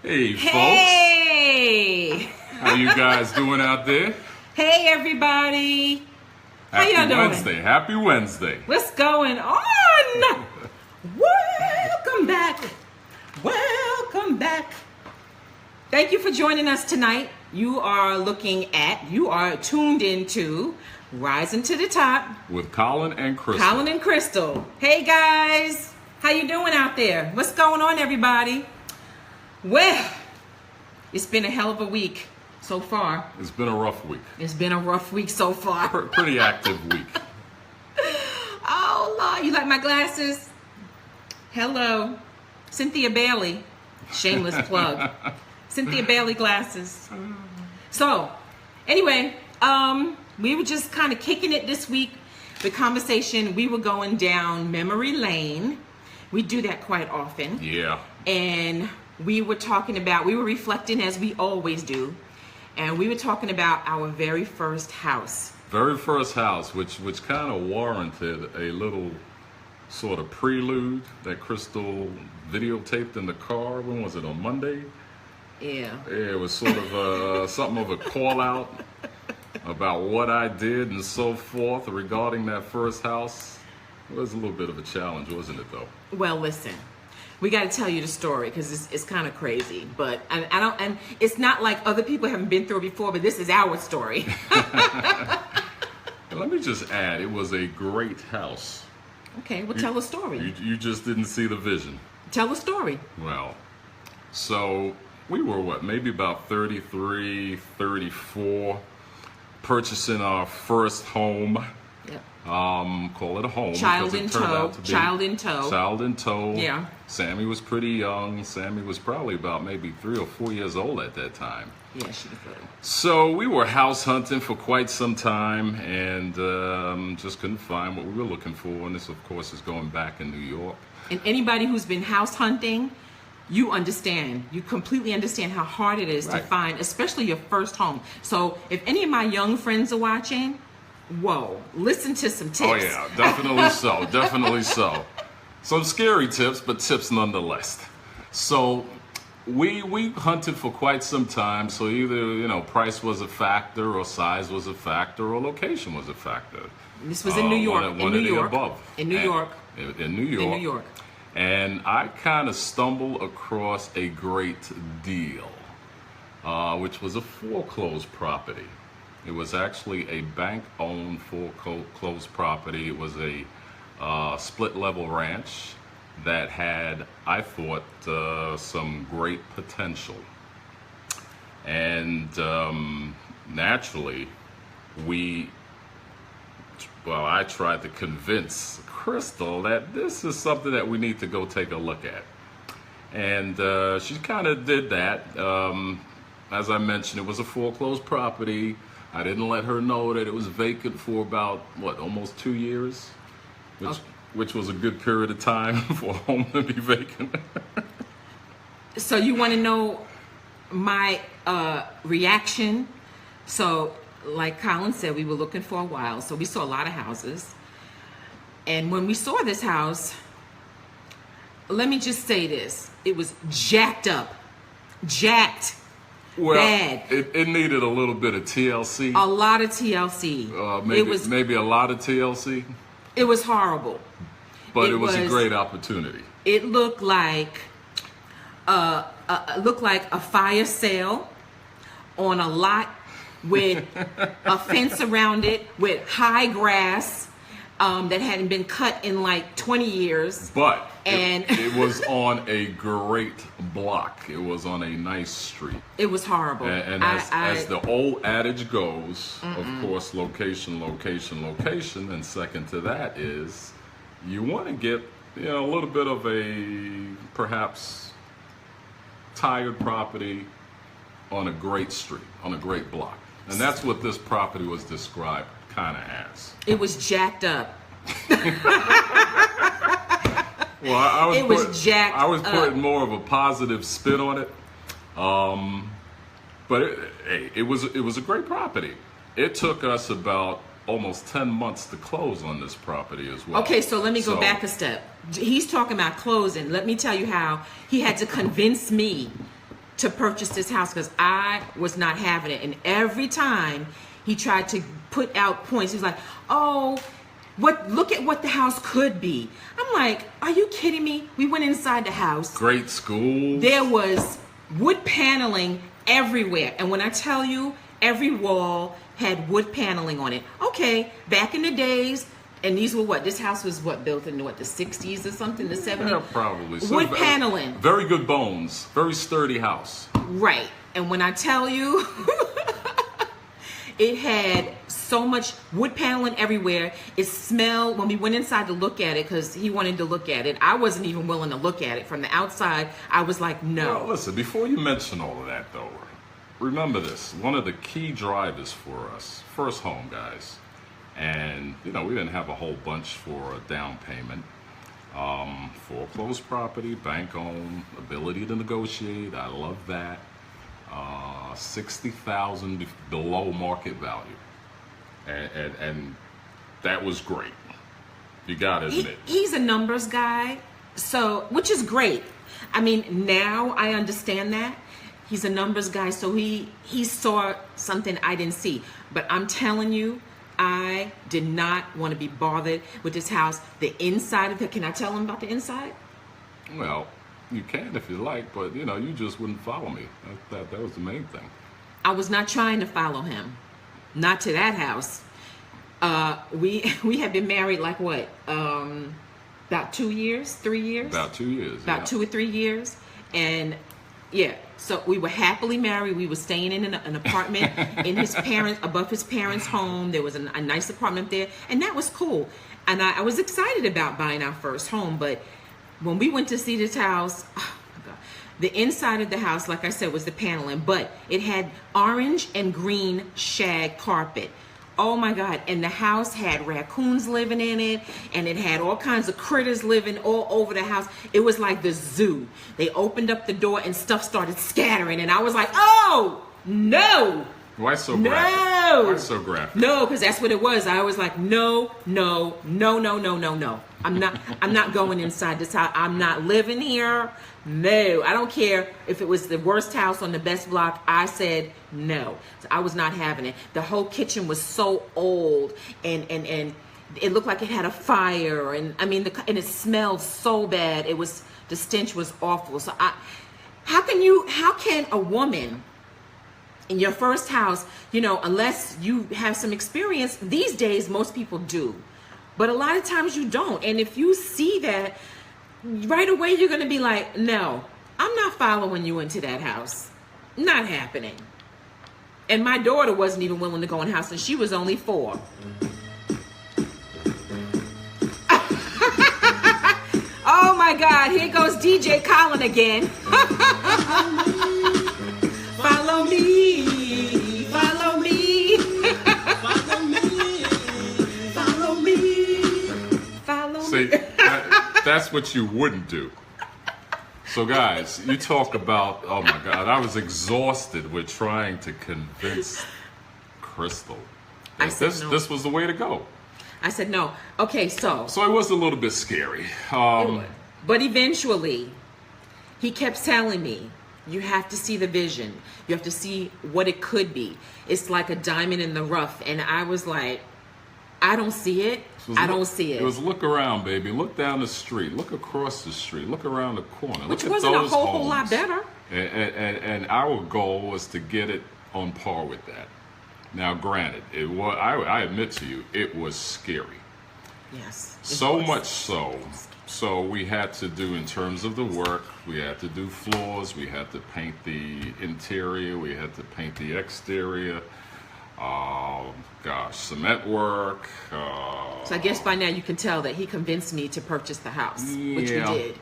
Hey, folks. Hey! How you guys doing out there? Hey, everybody. How Happy y'all doing? Wednesday. Happy Wednesday. What's going on? Welcome back. Welcome back. Thank you for joining us tonight. You are tuned into Rising to the Top With Colin and Crystal. Colin and Crystal. Hey, guys. How you doing out there? What's going on, everybody? Well, it's been a hell of a week so far. It's been a rough week. It's been a rough week so far. Pretty active week. Oh, Lord. You like my glasses? Hello. Cynthia Bailey. Shameless plug. Cynthia Bailey glasses. So, anyway, we were just kind of kicking it this week. The conversation, we were going down memory lane. We do that quite often. Yeah. And we were reflecting as we always do. And we were talking about our very first house. Very first house, which kind of warranted a little sort of prelude that Crystal videotaped in the car. When was it, on Monday? Yeah. It was sort of something of a call out about what I did and so forth regarding that first house. It was a little bit of a challenge, wasn't it, though? Well, listen, we got to tell you the story because it's kind of crazy. But and it's not like other people haven't been through it before, but this is our story. Let me just add, it was a great house. Okay, well, tell a story. You just didn't see the vision. Tell a story. Well, so we were maybe about 33, 34, purchasing our first home. Yep. Call it a home. Child because in it turned tow. out to be Child in tow. Child in tow. Yeah. Sammy was pretty young. Sammy was probably about maybe 3 or 4 years old at that time. Yeah, she was little. So we were house hunting for quite some time and just couldn't find what we were looking for. And this, of course, is going back in New York. And anybody who's been house hunting, you understand. You completely understand how hard it is to Right. find, especially your first home. So if any of my young friends are watching, whoa, listen to some tips. Oh yeah, definitely so, definitely so. Some scary tips, but tips nonetheless. So we hunted for quite some time. So either price was a factor, or size was a factor, or location was a factor. This was in New York. One of the above. In New York. In New York. In New York. And I kind of stumbled across a great deal, which was a foreclosed property. It was actually a bank-owned foreclosed property. It was a split-level ranch that had, I thought, some great potential. And naturally, I tried to convince Crystal that this is something that we need to go take a look at. And she kind of did that. As I mentioned, it was a foreclosed property. I didn't let her know that it was vacant for about, almost 2 years? Which was a good period of time for a home to be vacant. So you want to know my reaction? So like Colin said, we were looking for a while. So we saw a lot of houses. And when we saw this house, let me just say this. It was jacked up. Jacked. Well, bad. It needed a little bit of TLC. A lot of TLC. Maybe a lot of TLC. It was horrible. But it was a great opportunity. It looked like a fire sale on a lot with a fence around it, with high grass that hadn't been cut in like 20 years. But it was on a great block. It was on a nice street. It was horrible. And as the old adage goes, of course, location, location, location. And second to that is you want to get a little bit of a perhaps tired property on a great street, on a great block. And that's what this property was described kind of as. It was jacked up. Well, I was up. putting more of a positive spin on it. But it was a great property. It took us about almost 10 months to close on this property as well. Okay, so let me go back a step. He's talking about closing. Let me tell you how he had to convince me to purchase this house because I was not having it. And every time he tried to put out points, he was like, oh, look at what the house could be. I'm like, are you kidding me? We went inside the house. Great school. There was wood paneling everywhere. And when I tell you, every wall had wood paneling on it. Okay, back in the days, and these were what? This house was what, built in what, the 60s or something, the 70s? Yeah, probably. So wood paneling. Very good bones. Very sturdy house. Right. And when I tell you, it had so much wood paneling everywhere. It smelled when we went inside to look at it because he wanted to look at it. I wasn't even willing to look at it. From the outside, I was like, no. Well, listen, before you mention all of that, though, remember this. One of the key drivers for us, first home, guys. And, we didn't have a whole bunch for a down payment. Foreclosed property, bank owned, ability to negotiate. I love that. $60,000 below market value. And that was great. You gotta admit. He's a numbers guy, so which is great. I mean, now I understand that. He's a numbers guy, so he saw something I didn't see. But I'm telling you, I did not want to be bothered with this house. The inside of it, can I tell him about the inside? Well, you can if you like, but you just wouldn't follow me. That was the main thing. I was not trying to follow him. Not to that house. We had been married like what? About 2 years, 3 years? About 2 years. About 2 or 3 years. And yeah, so we were happily married. We were staying in an apartment above his parents' home. There was a nice apartment there, and that was cool. And I was excited about buying our first home, but when we went to see this house, oh my God, the inside of the house, like I said, was the paneling, but it had orange and green shag carpet. Oh my God. And the house had raccoons living in it, and it had all kinds of critters living all over the house. It was like the zoo. They opened up the door and stuff started scattering, and I was like, oh, no. Why so graphic? No. Why so graphic? No, because that's what it was. I was like, no. I'm not going inside this house. I'm not living here. No, I don't care if it was the worst house on the best block. I said no. So I was not having it. The whole kitchen was so old, and it looked like it had a fire, and I mean, and it smelled so bad. The stench was awful. So how can a woman in your first house, unless you have some experience, these days most people do, but a lot of times you don't. And if you see that, right away you're going to be like, no, I'm not following you into that house. Not happening. And my daughter wasn't even willing to go in the house, and she was only 4. Oh my God, here goes DJ Colin again. Follow me, follow me, follow me, follow me, follow me. See, that's what you wouldn't do. So guys, you talk about, oh my God, I was exhausted with trying to convince Crystal that this was the way to go. I said no. Okay, so it was a little bit scary. But eventually, he kept telling me, you have to see the vision. You have to see what it could be. It's like a diamond in the rough. And I was like, I don't see it. I don't see it. It was look around, baby. Look down the street. Look across the street. Look around the corner. Which look wasn't at those a whole lot better. And our goal was to get it on par with that. Now, granted, it was. I admit to you, it was scary. Yes. So much so. So we had to do, in terms of the work, we had to do floors, we had to paint the interior, we had to paint the exterior. Cement work. So I guess by now you can tell that he convinced me to purchase the house, which we did.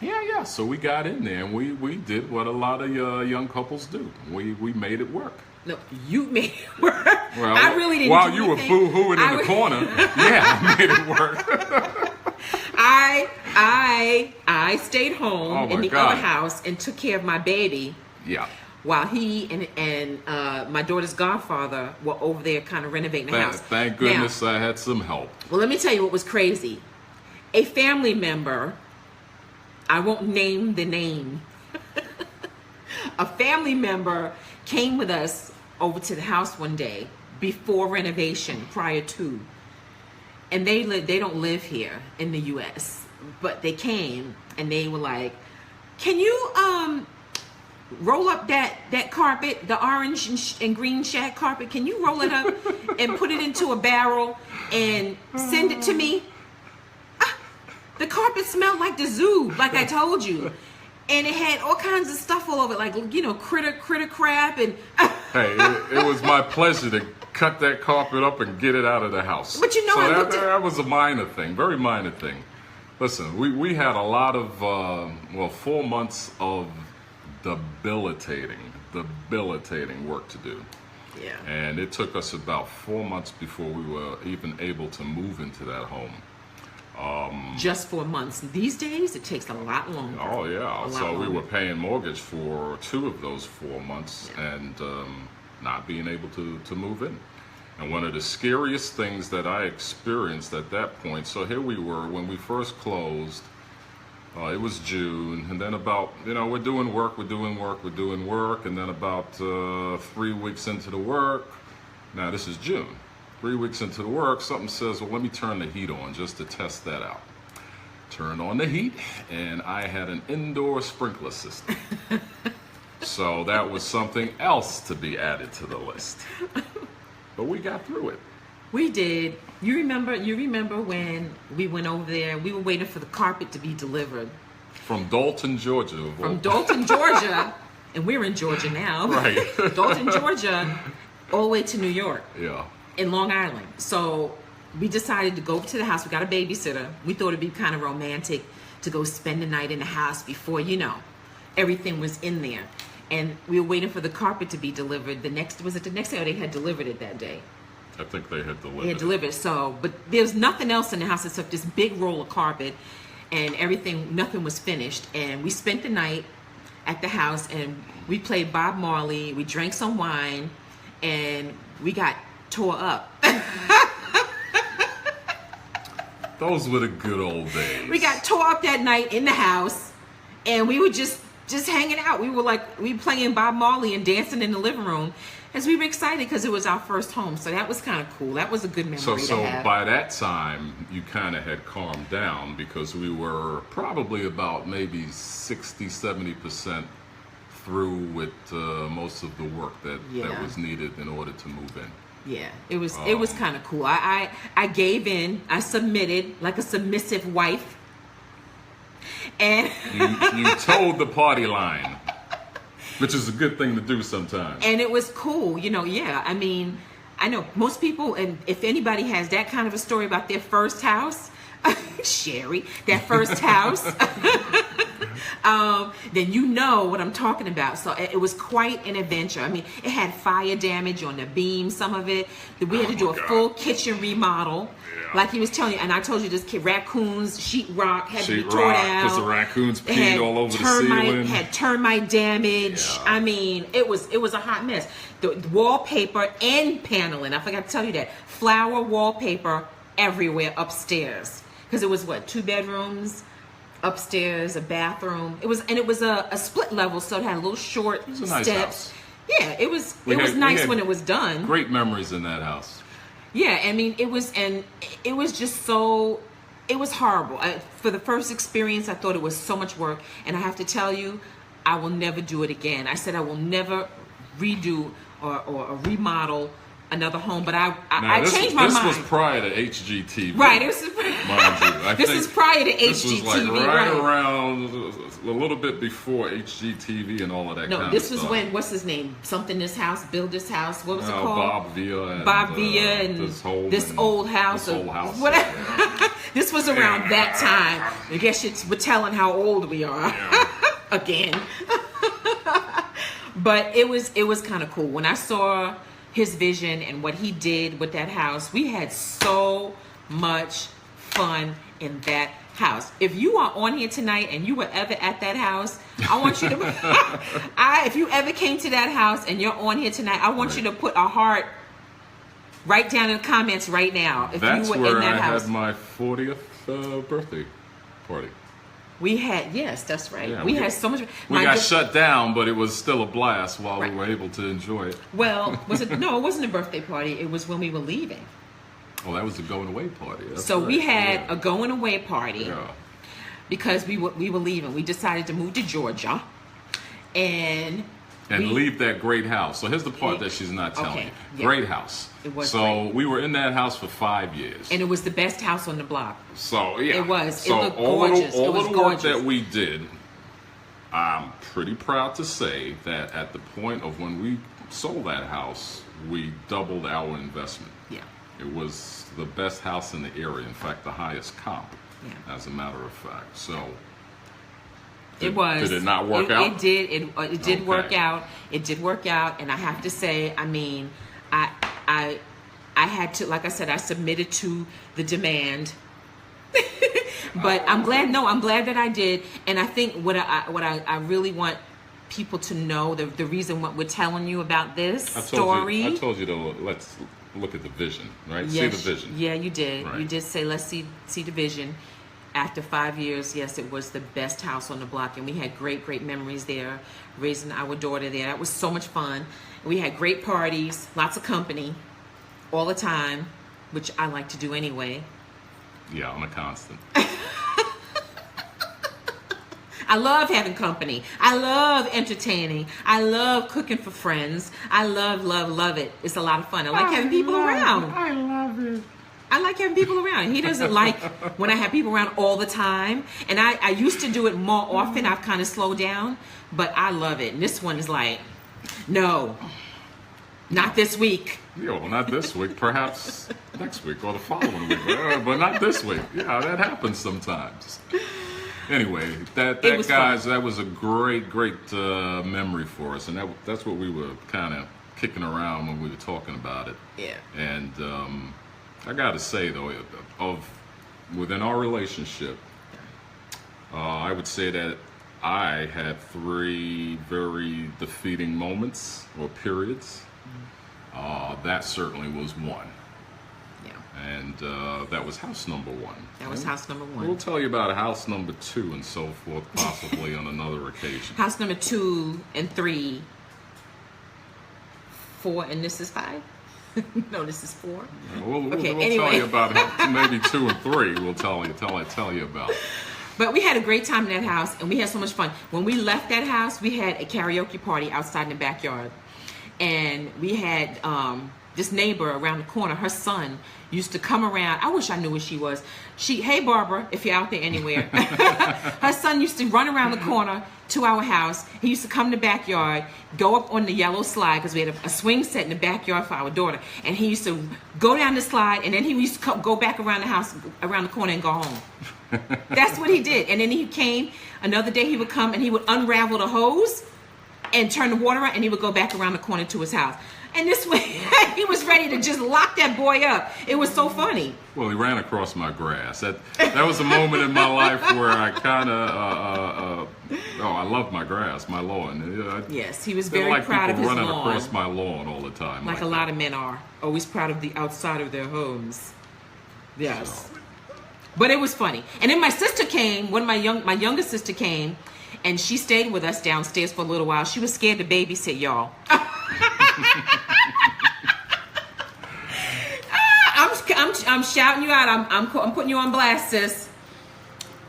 Yeah. So we got in there and we did what a lot of young couples do. We made it work. No, you made it work. Well, I really didn't. While you were boo-hooing in the corner, yeah, I made it work. I stayed home in the other house and took care of my baby. Yeah. While he and my daughter's godfather were over there kind of renovating the house. Thank goodness I had some help. Well, let me tell you what was crazy. A family member, I won't name the name a family member came with us over to the house one day before renovation, prior to, and they don't live here in the U.S., but they came and they were like, "Can you roll up that carpet, the orange and green shag carpet? Can you roll it up and put it into a barrel and send it to me?" The carpet smelled like the zoo, like I told you. And it had all kinds of stuff all over it, like, you know, critter crap. And Hey, it was my pleasure to cut that carpet up and get it out of the house. But you know, so that was a minor thing, very minor thing. Listen, we had a lot of, 4 months of debilitating work to do. yeah, And it took us about 4 months before we were even able to move into that home. just 4 months. These days, it takes a lot longer. Oh yeah, A lot so we longer. were paying mortgage for 2 of those 4 months and not being able to move in. And one of the scariest things that I experienced at that point, so here we were when we first closed, it was June, and then about, we're doing work, and then about 3 weeks into the work, now this is June, 3 weeks into the work, something says, well, let me turn the heat on just to test that out. Turned on the heat, and I had an indoor sprinkler system. So that was something else to be added to the list. But we got through it. We did. You remember when we went over there? We were waiting for the carpet to be delivered From Dalton, Georgia. from Dalton, Georgia, and we're in Georgia now. Right. Dalton, Georgia, all the way to New York, Yeah. in Long Island. So we decided to go to the house. We got a babysitter. We thought it'd be kind of romantic to go spend the night in the house before, everything was in there. And we were waiting for the carpet to be delivered. Was it the next day, or they had delivered it that day? I think they had delivered. They had delivered. So, but there's nothing else in the house except this big roll of carpet, and nothing was finished. And we spent the night at the house, and we played Bob Marley. We drank some wine, and we got tore up. Those were the good old days. We got tore up that night in the house, and we were just hanging out. We were playing Bob Marley and dancing in the living room, as we were excited because it was our first home. So that was kind of cool. That was a good memory So to have. by that time, you kind of had calmed down because we were probably about maybe 60-70% through with most of the work that was needed in order to move in. Yeah, it was kind of cool. I gave in. I submitted like a submissive wife. And You told the party line, which is a good thing to do sometimes. And it was cool, I mean, I know most people, and if anybody has that kind of a story about their first house, Sherry, that first house, then you know what I'm talking about. So it was quite an adventure. I mean, it had fire damage on the beam, some of it. We had to do a full kitchen remodel. Like he was telling you, and I told you this kid, raccoons, sheetrock had to be torn out. Because the raccoons peed all over the ceiling. Had termite damage. Yeah. I mean, it was a hot mess. The wallpaper and paneling, I forgot to tell you that. Flower wallpaper everywhere upstairs. Because it was 2 bedrooms, upstairs, a bathroom. It was a split level, so it had little short It was a nice steps. house. Yeah, it was We nice had when it was done. Great memories in that house. Yeah, I mean, it was just so, it was horrible. For the first experience, I thought it was so much work, and I have to tell you, I will never do it again. I said I will never redo or remodel another home, but I changed my mind. This was prior to HGTV. Right, it was, mind you. this is prior to HGTV, This was like right right? around a little bit before HGTV and all of that kind of stuff. No, this was when, what's his name? Something This House, Build This House. What was it called? Bob Villa. Bob Villa and this old house. This old house. Whatever. This was around that time. I guess we're telling how old we are. Yeah. Again. But it was kind of cool. When I saw his vision and what he did with that house, we had so much fun in that house. If you are on here tonight and you were ever at that house, I want you to if you ever came to that house and you're on here tonight, I want you to put a heart right down in the comments right now if That's you were where in that I house. had my 40th birthday party. We had, yes, that's right. Yeah, we had so much. We got shut down, but it was still a blast while we were able to enjoy it. Well, was it? No, it wasn't a birthday party. It was when we were leaving. Oh, that was the going away party. That's So right. we had a going away party Yeah. because we were leaving. We decided to move to Georgia, and leave that great house. So here's the part that she's not telling Okay, you. yeah. Great house. It was so great. we were in that house for 5 years. and it was the best house on the block. So yeah, It was. It So looked all gorgeous. All It was the work gorgeous. that we did, I'm pretty proud to say that at the point of when we sold that house, we doubled our investment. Yeah. It was the best house in the area. In fact, the highest comp. Yeah. As a matter of fact. So. It was. Did it not work out? It did. It did Okay. work out. It did work out, and I have to say, I mean, I had to, like I said, I submitted to the demand. But I'm glad. No, I'm glad that I did, and I think what I really want people to know, the reason what we're telling you about this story. I told you to let's look at the vision, right? Yes, See the vision. Yeah, you did. Right. You did say let's see the vision. After 5 years, yes, it was the best house on the block, and we had great memories there, raising our daughter there. That was so much fun. We had great parties, lots of company, all the time, which I like to do anyway. Yeah, on a constant. I love having company. I love entertaining. I love cooking for friends. I love it. It's a lot of fun. I like having people around. I love it. I like having people around. He doesn't like when I have people around all the time. And I used to do it more often. I've kind of slowed down, but I love it. And this one is like, no, not this week. Yeah, well, not this week. Perhaps next week or the following week, but not this week. Yeah, that happens sometimes. Anyway, that was guys, that was a great memory for us, and that's what we were kind of kicking around when we were talking about it. Yeah. And I got to say though, within our relationship, I would say that I had 3 very defeating moments or periods. That certainly was one. Yeah. And that was house number 1. That was house number 1. We'll tell you about house number 2 and so forth, possibly on another occasion. House number 2 and 3, 4, and this is 5. No, this is 4. We'll anyway. tell you about maybe 2 and 3. We'll tell you about. But we had a great time in that house, and we had so much fun. When we left that house, we had a karaoke party outside in the backyard. And we had this neighbor around the corner, her son used to come around. I wish I knew where she was. Hey, Barbara, if you're out there anywhere. Her son used to run around the corner to our house. He used to come in the backyard, go up on the yellow slide, because we had a swing set in the backyard for our daughter. And he used to go down the slide, and then he used to go back around the house, around the corner, and go home. That's what he did. And then he came, another day he would come, and he would unravel the hose and turn the water on, and he would go back around the corner to his house. And this way, he was ready to just lock that boy up. It was so funny. Well, he ran across my grass. That was a moment in my life where I kind of, I love my grass, my lawn. Yes, he was Feel very like proud of people his running lawn. across my lawn all the time. Like a lot of men are. Always proud of the outside of their homes. Yes. So. But it was funny. And then my sister came, my younger sister came, and she stayed with us downstairs for a little while. She was scared to babysit, y'all. I'm shouting you out. I'm putting you on blast, sis.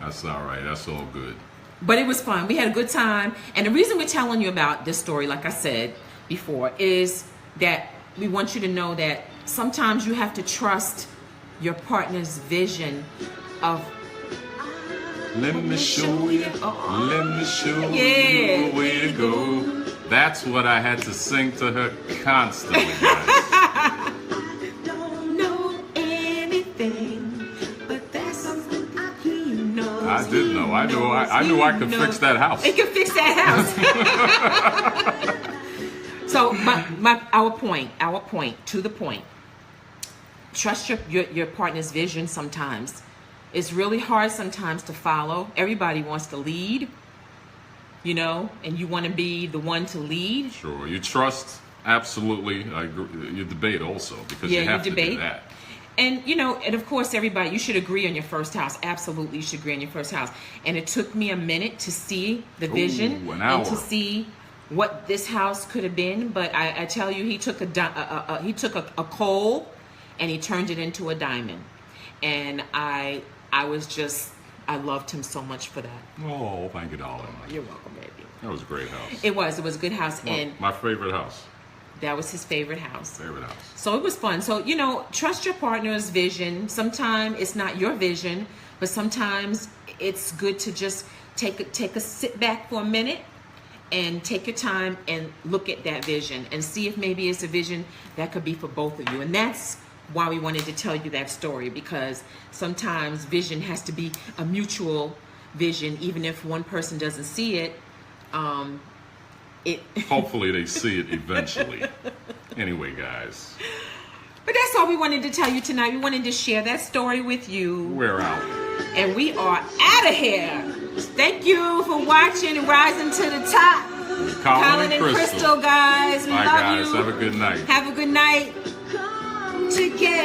That's all right. That's all good. But it was fun. We had a good time. And the reason we're telling you about this story, like I said before, is that we want you to know that sometimes you have to trust your partner's vision of. Let me show you. Let me show Yeah. you the way to go. That's what I had to sing to her constantly, guys. Don't know anything, but that's something he knows. I did know. I knew I could fix that house. It could fix that house. So our point, to the point. Trust your partner's vision sometimes. It's really hard sometimes to follow. Everybody wants to lead, and you want to be the one to lead. Sure. You trust, absolutely. I agree. You debate also, because Yeah, you have you to do debate. that. And you know, and of course, everybody, you should agree on your first house. Absolutely, you should agree on your first house. And it took me a minute to see the vision an hour. and to see what this house could have been. But I tell you, he took a coal and he turned it into a diamond. And I loved him so much for that. Oh, thank you, darling. You're welcome, baby. That was a great house. It was a good house, Well, and my favorite house. that was his favorite house. Favorite house. So it was fun. So, you know, trust your partner's vision. Sometimes it's not your vision, but sometimes it's good to just take a sit back for a minute and take your time and look at that vision and see if maybe it's a vision that could be for both of you. And that's why we wanted to tell you that story, because sometimes vision has to be a mutual vision, even if one person doesn't see it. Hopefully they see it eventually. Anyway, guys. But that's all we wanted to tell you tonight. We wanted to share that story with you. We're out. And we are out of here. Thank you for watching Rising to the Top. Colin and Crystal, guys. We Bye, love guys. you. Have a good night. Have a good night. Together.